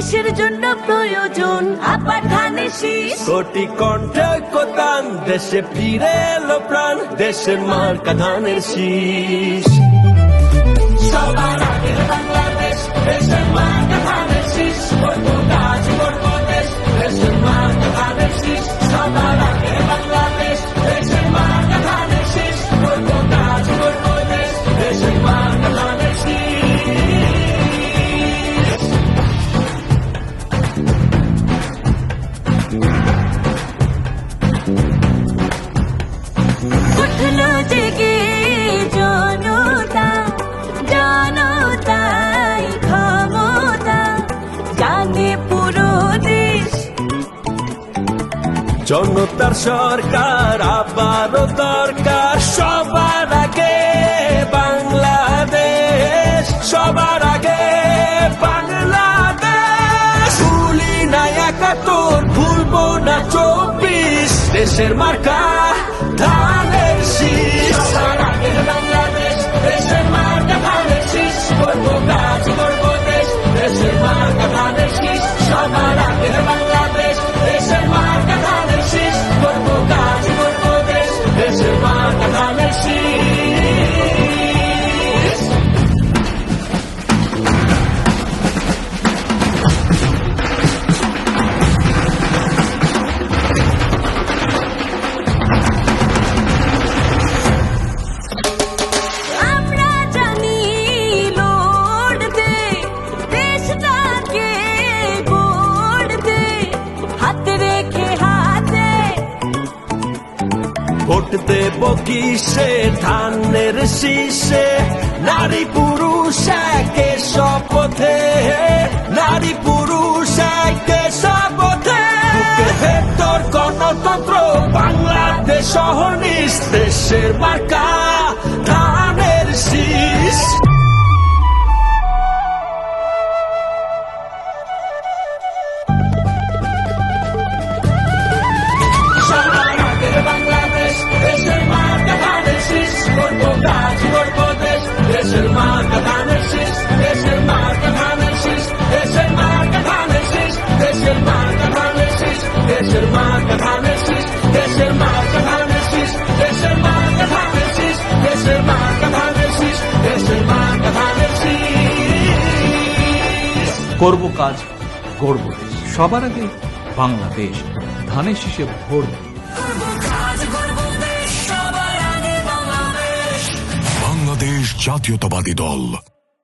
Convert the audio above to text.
দেশের জন্য প্রয়োজন আবার ধানের শীষ। কোটি কণ্ঠে কোতান দেশে ফিরে এলো প্রাণ, দেশের মার্কা ধানের শীষ। সবার আগে বাংলাদেশ, দেশের মার্কা ধানের শীষ। করবো কাজ করবো দেশ, দেশের মার্কা ধানের শীষ। সবার আগে বাংলাদেশ, দেশের মার্কা ধানের শীষ। করবো কাজ করবো দেশ, দেশের মার্কা ধানের শীষ। উঠলো জেগে জনতা, জনতাই ক্ষমতা, জানে পুরো দেশ। জনতার সরকার আবারও দরকার, সবার আগে বাংলাদেশ, সবার আগে বাংলাদেশ। ভুলি না ৭১, ভুলবো না ২৪, দেশের মার্কা ধানের শীষ। সবার আগে বাংলাদেশ, দেশের মার্কা ধানের শীষ। করবো কাজ করবো দেশ, দেশের মার্কা ধানের শীষ। সবার আগে বাংলাদেশ, দেশের মার্কা ধানের শীষ। করবো কাজ করবো দেশ, দেশের মার্কা ধানের শীষ। আমরা জানি লড়তে, দেশটাকে গড়তে, হাতে রেখে হাতে। ভোট দেব কিসে ধানের শীষে, নারী পুরুষ একে শপথে, নারী পুরুষ একে শপথে। বুকে ভেতর গণতন্ত্র বাংলাদেশ সহনিশ, দেশের মার্কা ধানের শীষ। সবার আগে বাংলাদেশ, দেশের মার্কা ধানের শীষ। করবো কাজ করবো দেশ, দেশের মার্কা ধানের শীষ। দেশের মার্কা ধানের শীষ, দেশের মার্কা ধানের শীষ। দেশের মার্কা ধানের শীষ, দেশের মার্কা ধানের শীষ। দেশের মার্কা ধানের শীষ, দেশের মার্কা ধানের শীষ। দেশের মার্কা ধানের শীষ, দেশের মার্কা ধানের শীষ। করব কাজ গড়ব দেশ, সবার আগে বাংলাদেশ, ধানের শীষে ভোট দিন। বাংলাদেশ জাতীয়তাবাদী দল।